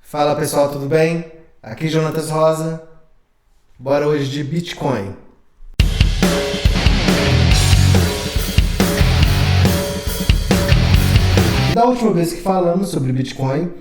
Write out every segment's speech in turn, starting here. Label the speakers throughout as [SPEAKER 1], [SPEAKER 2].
[SPEAKER 1] Fala pessoal, tudo bem? Aqui é Jonatas Rosa. Bora hoje de Bitcoin. Da última vez que falamos sobre Bitcoin,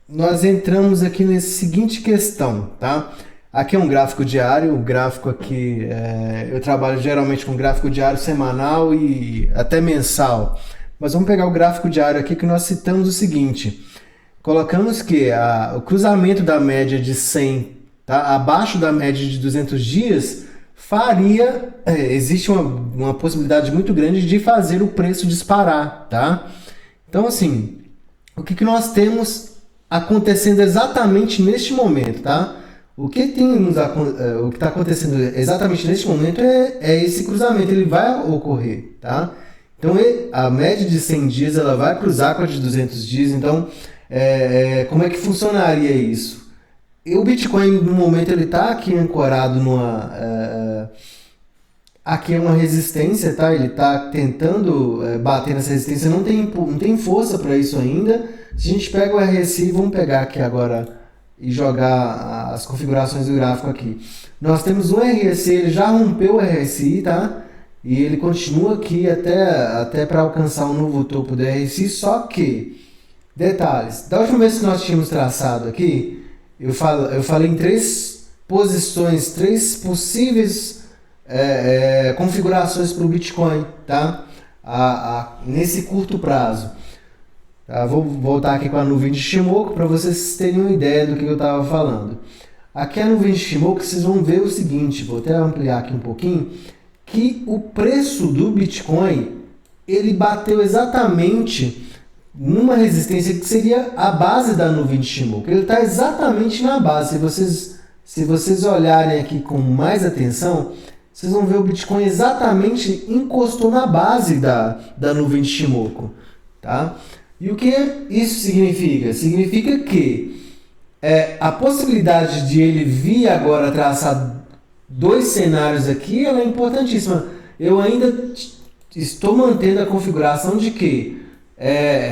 [SPEAKER 1] nós entramos aqui nessa seguinte questão, tá? Aqui é um gráfico diário, o gráfico aqui, eu trabalho geralmente com gráfico diário semanal e até mensal. Mas vamos pegar o gráfico diário aqui que nós citamos o seguinte. Colocamos que o cruzamento da média de 100, tá, abaixo da média de 200 dias, existe uma possibilidade muito grande de fazer o preço disparar, tá? Então, assim, o que nós temos acontecendo exatamente neste momento, tá? O que está acontecendo exatamente neste momento é esse cruzamento, ele vai ocorrer, tá? Então, a média de 100 dias ela vai cruzar com a de 200 dias, então, como é que funcionaria isso? O Bitcoin, no momento, ele está aqui ancorado aqui é uma resistência, tá? Ele está tentando bater nessa resistência, não tem força para isso ainda. Se a gente pega o RSI, vamos pegar aqui agora e jogar as configurações do gráfico aqui. Nós temos um RSI, ele já rompeu o RSI, tá? E ele continua aqui até para alcançar um novo topo do RSI, só que, detalhes, da última vez que nós tínhamos traçado aqui, eu falei em três posições, três possíveis configurações para o Bitcoin, tá? Nesse curto prazo. Tá? Vou voltar aqui com a nuvem de Shimoku para vocês terem uma ideia do que eu estava falando. Aqui a nuvem de Shimoku, vocês vão ver o seguinte, vou até ampliar aqui um pouquinho, que o preço do Bitcoin, ele bateu exatamente numa resistência que seria a base da nuvem de Shimoku. Ele está exatamente na base. Se vocês olharem aqui com mais atenção, vocês vão ver o Bitcoin exatamente encostou na base da nuvem de Shimoku. Tá? E o que isso significa? Significa que a possibilidade de ele vir agora traçar dois cenários aqui, ela é importantíssima. Eu ainda estou mantendo a configuração de que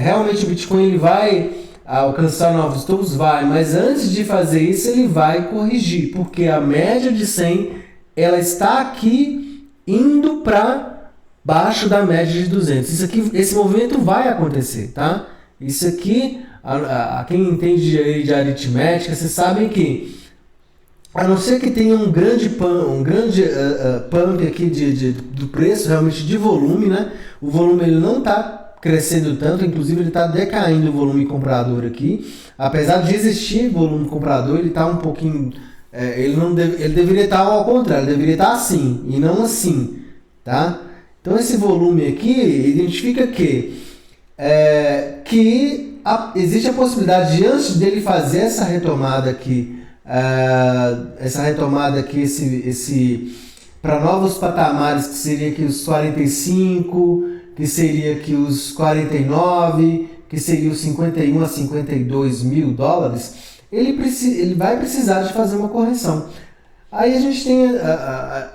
[SPEAKER 1] realmente o Bitcoin ele vai alcançar novos topos, mas antes de fazer isso ele vai corrigir, porque a média de 100 ela está aqui indo para baixo da média de 200. Esse movimento vai acontecer, tá? Isso aqui, quem entende de aritmética, vocês sabem que a não ser que tenha um grande pump aqui do preço, realmente de volume, né? O volume ele não está crescendo tanto, inclusive ele está decaindo o volume comprador aqui. Apesar de existir volume comprador, ele está um pouquinho... ele deveria estar ao contrário, ele deveria estar assim e não assim, tá? Então esse volume aqui identifica que existe a possibilidade de antes dele fazer essa retomada aqui, para novos patamares, que seria aqui os 45, que seria aqui os 49, que seria os 51 a 52 mil dólares, ele vai precisar de fazer uma correção. Aí a gente tem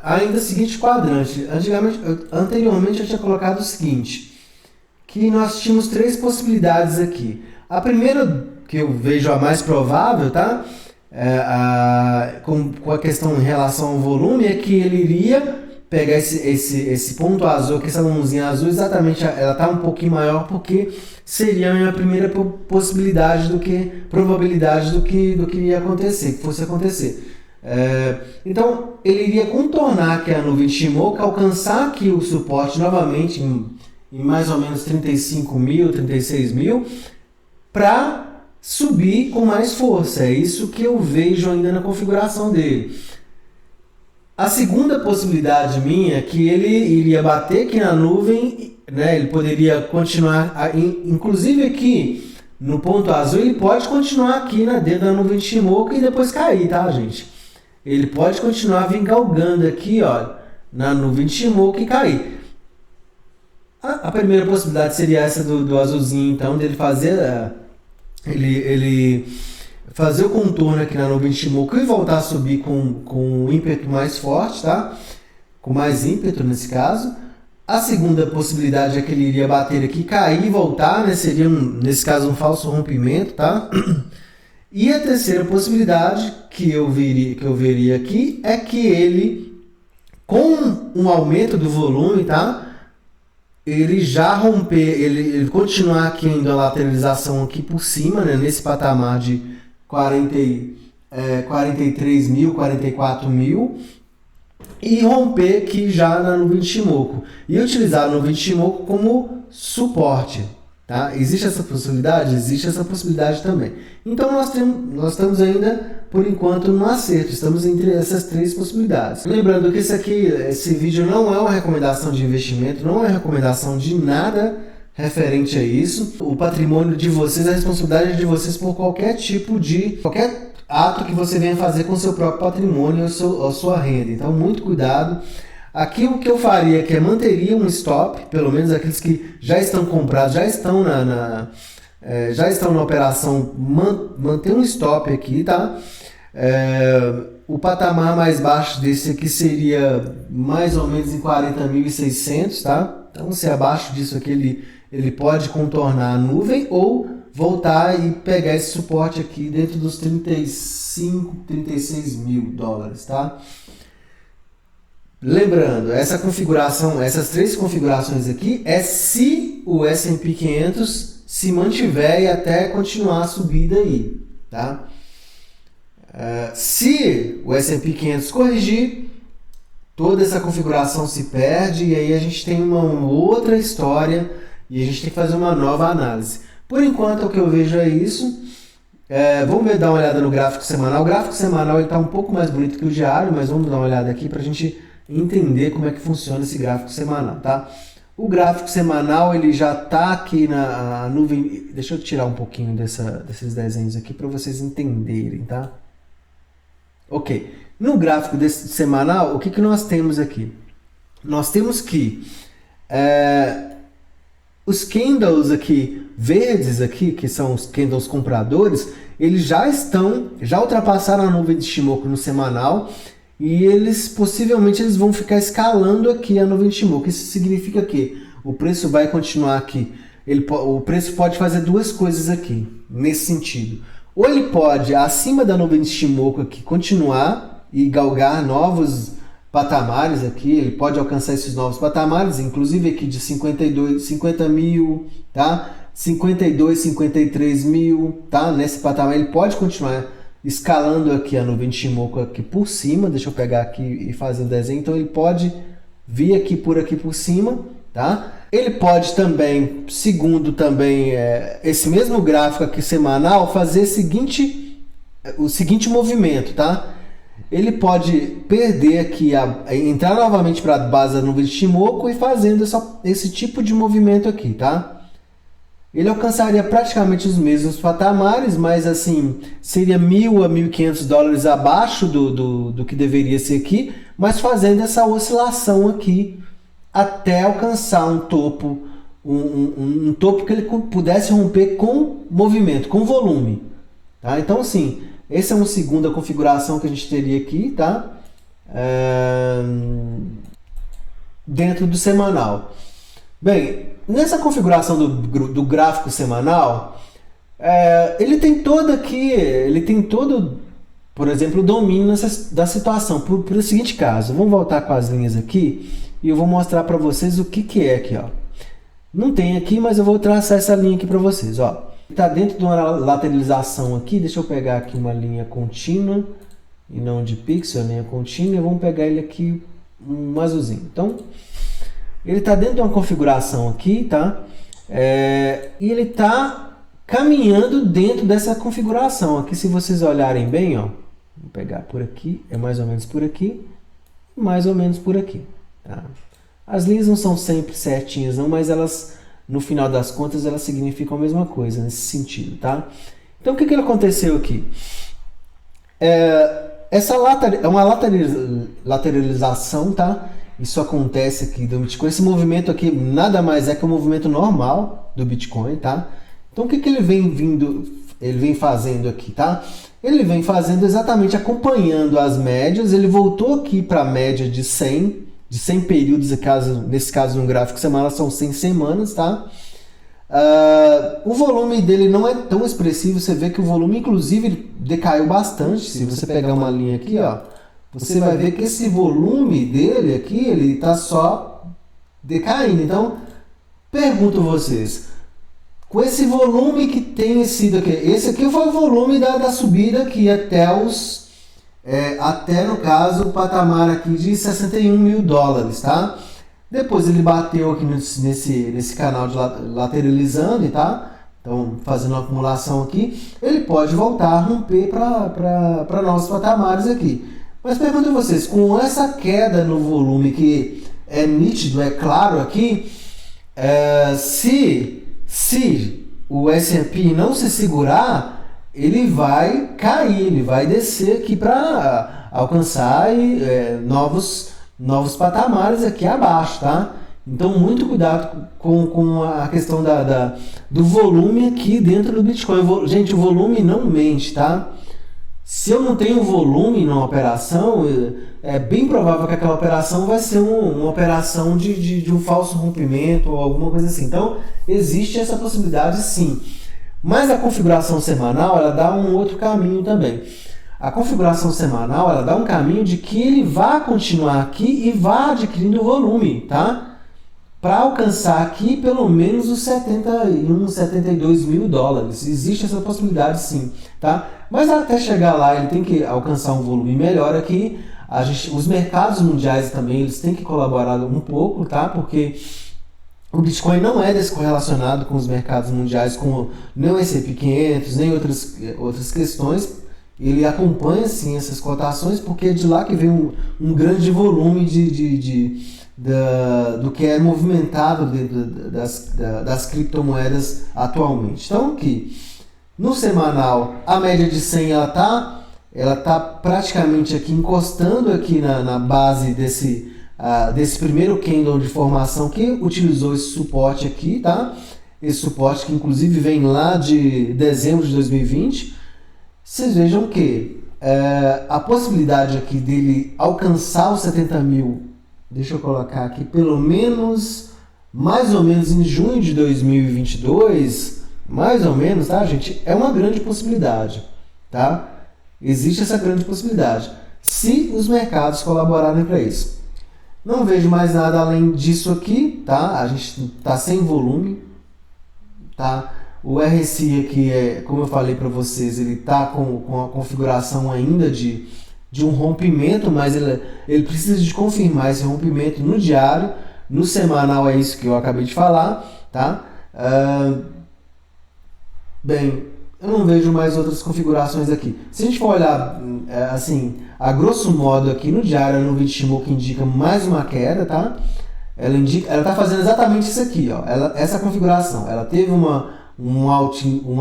[SPEAKER 1] ainda o seguinte quadrante. Anteriormente eu tinha colocado o seguinte, que nós tínhamos três possibilidades aqui. A primeira, que eu vejo a mais provável, tá? Com a questão em relação ao volume, é que ele iria pegar esse ponto azul, que essa mãozinha azul, exatamente, ela está um pouquinho maior, porque seria a minha primeira probabilidade do que ia acontecer, que fosse acontecer. Então, ele iria contornar aqui a nuvem de Shimoku, alcançar aqui o suporte novamente em mais ou menos 35 mil, 36 mil, para subir com mais força. É isso que eu vejo ainda na configuração dele. A segunda possibilidade minha é que ele iria bater aqui na nuvem, né? Ele poderia continuar, inclusive aqui no ponto azul, ele pode continuar aqui dentro da nuvem de Shimoku e depois cair, tá, gente? Ele pode continuar galgando aqui, ó, na nuvem de Shimoku e cair. A primeira possibilidade seria essa do azulzinho, então, dele fazer ele fazer o contorno aqui na nuvem de Shimoku e voltar a subir com um ímpeto mais forte, tá? Com mais ímpeto nesse caso. A segunda possibilidade é que ele iria bater aqui, cair e voltar, né? Seria, nesse caso, um falso rompimento, tá? E a terceira possibilidade que eu veria aqui é que ele, com um aumento do volume, tá? Ele já romper, ele continuar aqui ainda a lateralização aqui por cima, né? Nesse patamar de 43 mil, 44 mil, e romper aqui já na nuvem de Shimoku. E utilizar a nuvem de Shimoku como suporte. Tá? Existe essa possibilidade? Existe essa possibilidade também. Então nós estamos ainda, por enquanto, no acerto. Estamos entre essas três possibilidades. Lembrando que esse vídeo não é uma recomendação de investimento, não é uma recomendação de nada referente a isso. O patrimônio de vocês, a responsabilidade de vocês por qualquer ato que você venha fazer com o seu próprio patrimônio ou a sua renda. Então, muito cuidado. Aqui o que eu faria é manteria um stop, pelo menos aqueles que já estão comprados, já estão na operação, manter um stop aqui, tá? O patamar mais baixo desse aqui seria mais ou menos em 40.600, tá? Então, se abaixo disso aqui ele pode contornar a nuvem ou voltar e pegar esse suporte aqui dentro dos 36 mil dólares, tá? Lembrando, essas três configurações aqui é se o S&P 500 se mantiver e até continuar a subida aí, tá? Se o S&P 500 corrigir, toda essa configuração se perde e aí a gente tem uma outra história e a gente tem que fazer uma nova análise. Por enquanto, o que eu vejo é isso. Vamos dar uma olhada no gráfico semanal. O gráfico semanal está um pouco mais bonito que o diário, mas vamos dar uma olhada aqui para a gente entender como é que funciona esse gráfico semanal, tá? O gráfico semanal ele já está aqui na nuvem. Deixa eu tirar um pouquinho desses desenhos aqui para vocês entenderem, tá? Ok. No gráfico semanal, o que nós temos aqui? Nós temos que os candles aqui verdes aqui, que são os candles compradores, eles já ultrapassaram a nuvem de Shimoku no semanal e possivelmente eles vão ficar escalando aqui a nuvem de Shimoku. Isso significa que o preço vai continuar aqui. O preço pode fazer duas coisas aqui, nesse sentido. Ou ele pode, acima da nuvem de Shimoku aqui, continuar e galgar novos patamares aqui, ele pode alcançar esses novos patamares, inclusive aqui de 50 mil, tá? 52, 53 mil, tá? Nesse patamar ele pode continuar escalando aqui a nuvem de Shimoku aqui por cima. Deixa eu pegar aqui e fazer o desenho. Então ele pode vir aqui por cima, tá? Ele pode também, segundo também esse mesmo gráfico aqui semanal, fazer o seguinte movimento, tá? Ele pode perder aqui, entrar novamente para a base da nuvem de Shimoku e fazendo esse tipo de movimento aqui, tá? Ele alcançaria praticamente os mesmos patamares, mas assim, seria 1.000 a 1.500 dólares abaixo do que deveria ser aqui, mas fazendo essa oscilação aqui até alcançar um topo, um topo que ele pudesse romper com movimento, com volume, tá? Então assim, essa é uma segunda configuração que a gente teria aqui, tá? Dentro do semanal. Bem, nessa configuração do gráfico semanal, ele tem todo, por exemplo, o domínio da situação. Por o seguinte caso, vamos voltar com as linhas aqui e eu vou mostrar para vocês o que é aqui, ó. Não tem aqui, mas eu vou traçar essa linha aqui para vocês, ó. Está dentro de uma lateralização aqui. Deixa eu pegar aqui uma linha contínua e não de pixel, linha contínua. Vamos pegar ele aqui um azulzinho. Então, ele está dentro de uma configuração aqui, tá? E ele está caminhando dentro dessa configuração. Aqui, se vocês olharem bem, ó, vou pegar por aqui, é mais ou menos por aqui, mais ou menos por aqui, tá? As linhas não são sempre certinhas, não, mas elas, no final das contas, elas significam a mesma coisa nesse sentido, tá? Então, o que aconteceu aqui? Essa é uma lateralização, tá? Isso acontece aqui do Bitcoin. Esse movimento aqui nada mais é que um movimento normal do Bitcoin, tá? Então, o que ele vem fazendo aqui, tá? Ele vem fazendo exatamente acompanhando as médias. Ele voltou aqui para a média de 100, de 100 períodos, nesse caso no gráfico semanal são 100 semanas, tá? O volume dele não é tão expressivo, você vê que o volume inclusive decaiu bastante. Se você pegar uma linha aqui, ó, você vai ver que esse volume dele aqui, ele está só decaindo. Então, pergunto a vocês, com esse volume que tem sido aqui, esse aqui foi o volume da subida aqui até no caso, o patamar aqui de 61 mil dólares, tá? Depois ele bateu aqui nesse canal de lateralizando, tá? Então, fazendo uma acumulação aqui, ele pode voltar a romper para novos patamares aqui. Mas pergunto a vocês, com essa queda no volume que é nítido, é claro aqui, se o S&P não se segurar, ele vai cair, ele vai descer aqui para alcançar novos patamares aqui abaixo, tá? Então, muito cuidado com a questão do volume aqui dentro do Bitcoin. Gente, o volume não mente, tá? Se eu não tenho volume numa operação, é bem provável que aquela operação vai ser uma operação de um falso rompimento ou alguma coisa assim. Então, existe essa possibilidade sim. Mas a configuração semanal, ela dá um outro caminho também. A configuração semanal, ela dá um caminho de que ele vai continuar aqui e vai adquirindo volume, tá? Para alcançar aqui pelo menos os 71, 72 mil dólares. Existe essa possibilidade sim, tá? Mas até chegar lá ele tem que alcançar um volume melhor aqui. Os mercados mundiais também eles têm que colaborar um pouco, tá? Porque o Bitcoin não é descorrelacionado com os mercados mundiais, com nem o S&P 500, nem outras questões. Ele acompanha sim essas cotações porque é de lá que vem um grande volume do que é movimentado das criptomoedas atualmente. Então aqui, no semanal, a média de 100 ela tá praticamente aqui encostando aqui na base desse primeiro candle de formação que utilizou esse suporte aqui, tá? Esse suporte que inclusive vem lá de dezembro de 2020. Vocês vejam que a possibilidade aqui dele alcançar os 70 mil, deixa eu colocar aqui, pelo menos, mais ou menos em junho de 2022, mais ou menos, tá, gente? É uma grande possibilidade, tá? Existe essa grande possibilidade, se os mercados colaborarem para isso. Não vejo mais nada além disso aqui, tá? A gente tá sem volume, tá? O RSI aqui, como eu falei para vocês, ele está com a configuração ainda de um rompimento, mas ele precisa de confirmar esse rompimento no diário. No semanal é isso que eu acabei de falar, tá? Bem, eu não vejo mais outras configurações aqui. Se a gente for olhar, assim, a grosso modo aqui no diário, a nuvem de Shimoku indica mais uma queda, tá? Ela está fazendo exatamente isso aqui, ó. Essa configuração, ela teve um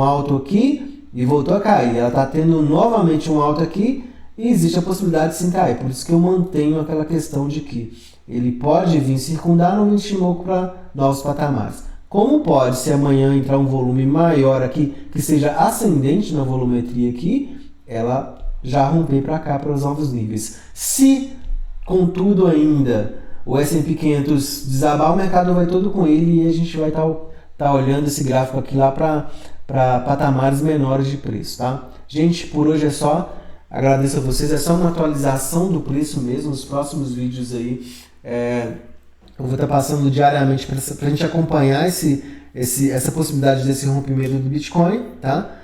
[SPEAKER 1] alto aqui e voltou a cair. Ela está tendo novamente um alto aqui e existe a possibilidade de sim cair. Por isso que eu mantenho aquela questão de que ele pode vir circundar no Shimoku para novos patamares. Como pode, se amanhã entrar um volume maior aqui, que seja ascendente na volumetria aqui, ela já romper para cá, para os novos níveis. Se, contudo ainda, o S&P 500 desabar, o mercado vai todo com ele e a gente vai estar olhando esse gráfico aqui lá para patamares menores de preço, tá? Gente, por hoje é só. Agradeço a vocês. É só uma atualização do preço mesmo. Os próximos vídeos aí eu vou estar passando diariamente para a gente acompanhar essa possibilidade desse rompimento do Bitcoin, tá?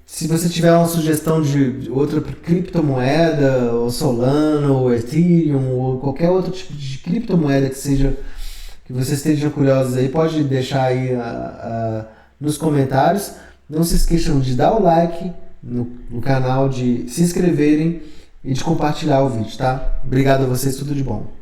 [SPEAKER 1] Se você tiver uma sugestão de outra criptomoeda, ou Solana, ou Ethereum, ou qualquer outro tipo de criptomoeda que você esteja curiosos aí, pode deixar aí nos comentários. Não se esqueçam de dar o like no canal, de se inscreverem e de compartilhar o vídeo, tá? Obrigado a vocês, tudo de bom.